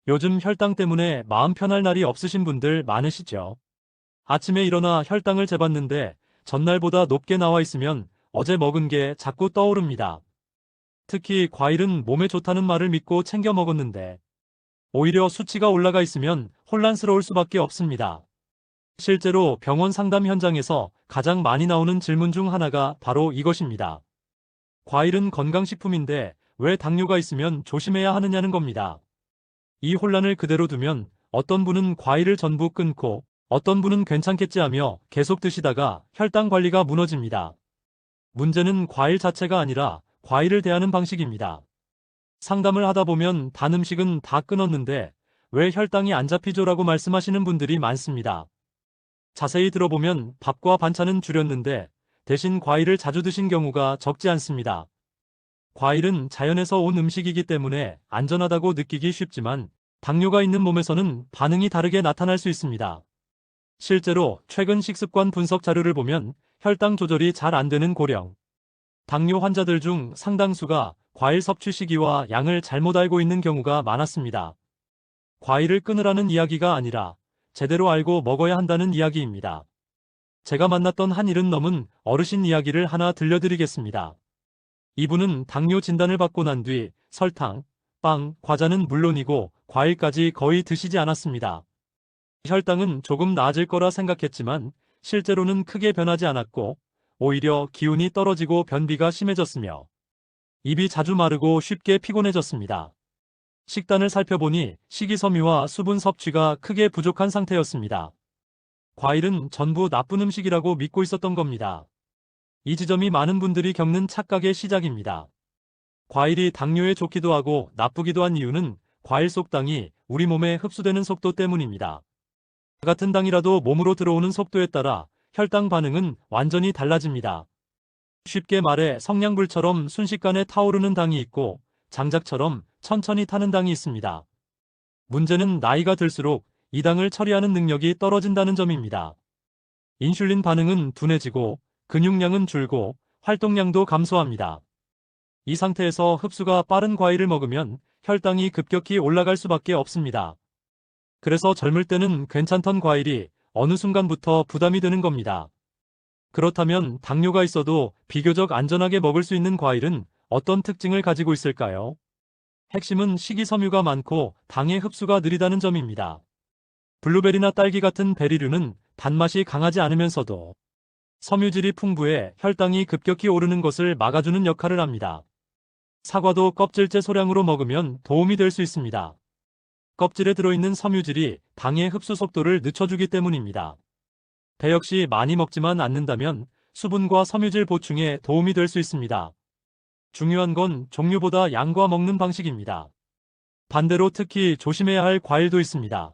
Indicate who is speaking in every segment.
Speaker 1: 요즘 혈당 때문에 마음 편할 날이 없으신 분들 많으시죠? 아침에 일어나 혈당을 재봤는데 전날보다 높게 나와 있으면 어제 먹은 게 자꾸 떠오릅니다. 특히 과일은 몸에 좋다는 말을 믿고 챙겨 먹었는데 오히려 수치가 올라가 있으면 혼란스러울 수밖에 없습니다. 실제로 병원 상담 현장에서 가장 많이 나오는 질문 중 하나가 바로 이것입니다. 과일은 건강식품인데 왜 당뇨가 있으면 조심해야 하느냐는 겁니다. 이 혼란을 그대로 두면 어떤 분은 과일을 전부 끊고 어떤 분은 괜찮겠지 하며 계속 드시다가 혈당 관리가 무너집니다. 문제는 과일 자체가 아니라 과일을 대하는 방식입니다. 상담을 하다 보면 단 음식은 다 끊었는데 왜 혈당이 안 잡히죠라고 말씀하시는 분들이 많습니다. 자세히 들어보면 밥과 반찬은 줄였는데 대신 과일을 자주 드신 경우가 적지 않습니다. 과일은 자연에서 온 음식이기 때문에 안전하다고 느끼기 쉽지만 당뇨가 있는 몸에서는 반응이 다르게 나타날 수 있습니다. 실제로 최근 식습관 분석 자료를 보면 혈당 조절이 잘 안 되는 고령, 당뇨 환자들 중 상당수가 과일 섭취 시기와 양을 잘못 알고 있는 경우가 많았습니다. 과일을 끊으라는 이야기가 아니라 제대로 알고 먹어야 한다는 이야기입니다. 제가 만났던 한 70 넘은 어르신 이야기를 하나 들려드리겠습니다. 이분은 당뇨 진단을 받고 난 뒤 설탕, 빵, 과자는 물론이고 과일까지 거의 드시지 않았습니다. 혈당은 조금 나아질 거라 생각했지만 실제로는 크게 변하지 않았고 오히려 기운이 떨어지고 변비가 심해졌으며 입이 자주 마르고 쉽게 피곤해졌습니다. 식단을 살펴보니 식이섬유와 수분 섭취가 크게 부족한 상태였습니다. 과일은 전부 나쁜 음식이라고 믿고 있었던 겁니다. 이 지점이 많은 분들이 겪는 착각의 시작입니다. 과일이 당뇨에 좋기도 하고 나쁘기도 한 이유는 과일 속 당이 우리 몸에 흡수되는 속도 때문입니다. 같은 당이라도 몸으로 들어오는 속도에 따라 혈당 반응은 완전히 달라집니다. 쉽게 말해 성냥불처럼 순식간에 타오르는 당이 있고 장작처럼 천천히 타는 당이 있습니다. 문제는 나이가 들수록 이 당을 처리하는 능력이 떨어진다는 점입니다. 인슐린 반응은 둔해지고 근육량은 줄고 활동량도 감소합니다. 이 상태에서 흡수가 빠른 과일을 먹으면 혈당이 급격히 올라갈 수밖에 없습니다. 그래서 젊을 때는 괜찮던 과일이 어느 순간부터 부담이 되는 겁니다. 그렇다면 당뇨가 있어도 비교적 안전하게 먹을 수 있는 과일은 어떤 특징을 가지고 있을까요? 핵심은 식이섬유가 많고 당의 흡수가 느리다는 점입니다. 블루베리나 딸기 같은 베리류는 단맛이 강하지 않으면서도 섬유질이 풍부해 혈당이 급격히 오르는 것을 막아주는 역할을 합니다. 사과도 껍질째 소량으로 먹으면 도움이 될 수 있습니다. 껍질에 들어있는 섬유질이 당의 흡수 속도를 늦춰주기 때문입니다. 배 역시 많이 먹지만 않는다면 수분과 섬유질 보충에 도움이 될 수 있습니다. 중요한 건 종류보다 양과 먹는 방식입니다. 반대로 특히 조심해야 할 과일도 있습니다.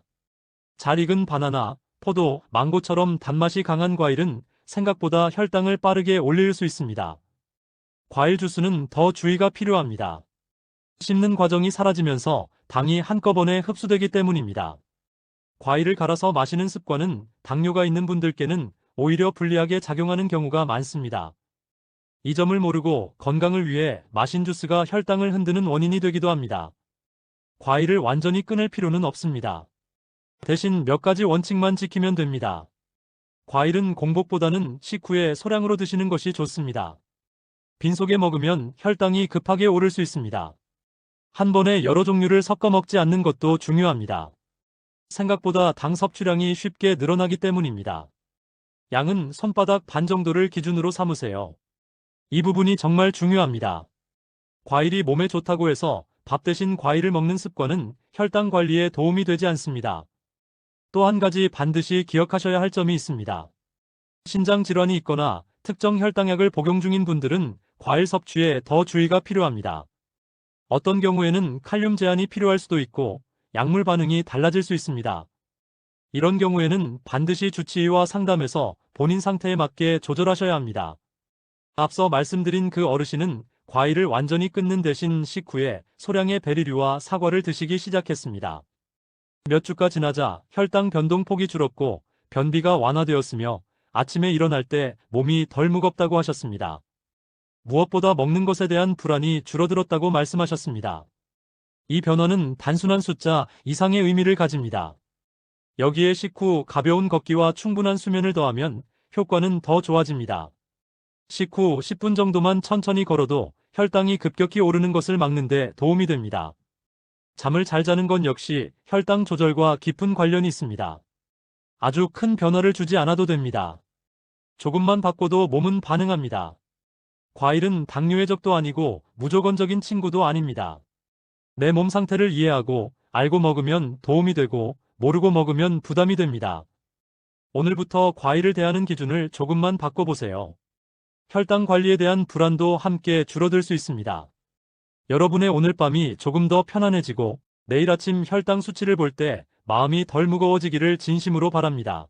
Speaker 1: 잘 익은 바나나, 포도, 망고처럼 단맛이 강한 과일은 생각보다 혈당을 빠르게 올릴 수 있습니다. 과일 주스는 더 주의가 필요합니다. 씹는 과정이 사라지면서 당이 한꺼번에 흡수되기 때문입니다. 과일을 갈아서 마시는 습관은 당뇨가 있는 분들께는 오히려 불리하게 작용하는 경우가 많습니다. 이 점을 모르고 건강을 위해 마신 주스가 혈당을 흔드는 원인이 되기도 합니다. 과일을 완전히 끊을 필요는 없습니다. 대신 몇 가지 원칙만 지키면 됩니다. 과일은 공복보다는 식후에 소량으로 드시는 것이 좋습니다. 빈속에 먹으면 혈당이 급하게 오를 수 있습니다. 한 번에 여러 종류를 섞어 먹지 않는 것도 중요합니다. 생각보다 당 섭취량이 쉽게 늘어나기 때문입니다. 양은 손바닥 반 정도를 기준으로 삼으세요. 이 부분이 정말 중요합니다. 과일이 몸에 좋다고 해서 밥 대신 과일을 먹는 습관은 혈당 관리에 도움이 되지 않습니다. 또 한 가지 반드시 기억하셔야 할 점이 있습니다. 신장 질환이 있거나 특정 혈당약을 복용 중인 분들은 과일 섭취에 더 주의가 필요합니다. 어떤 경우에는 칼륨 제한이 필요할 수도 있고 약물 반응이 달라질 수 있습니다. 이런 경우에는 반드시 주치의와 상담해서 본인 상태에 맞게 조절하셔야 합니다. 앞서 말씀드린 그 어르신은 과일을 완전히 끊는 대신 식후에 소량의 베리류와 사과를 드시기 시작했습니다. 몇 주가 지나자 혈당 변동폭이 줄었고 변비가 완화되었으며 아침에 일어날 때 몸이 덜 무겁다고 하셨습니다. 무엇보다 먹는 것에 대한 불안이 줄어들었다고 말씀하셨습니다. 이 변화는 단순한 숫자 이상의 의미를 가집니다. 여기에 식후 가벼운 걷기와 충분한 수면을 더하면 효과는 더 좋아집니다. 식후 10분 정도만 천천히 걸어도 혈당이 급격히 오르는 것을 막는 데 도움이 됩니다. 잠을 잘 자는 건 역시 혈당 조절과 깊은 관련이 있습니다. 아주 큰 변화를 주지 않아도 됩니다. 조금만 바꿔도 몸은 반응합니다. 과일은 당뇨의 적도 아니고 무조건적인 친구도 아닙니다. 내 몸 상태를 이해하고 알고 먹으면 도움이 되고 모르고 먹으면 부담이 됩니다. 오늘부터 과일을 대하는 기준을 조금만 바꿔보세요. 혈당 관리에 대한 불안도 함께 줄어들 수 있습니다. 여러분의 오늘 밤이 조금 더 편안해지고 내일 아침 혈당 수치를 볼 때 마음이 덜 무거워지기를 진심으로 바랍니다.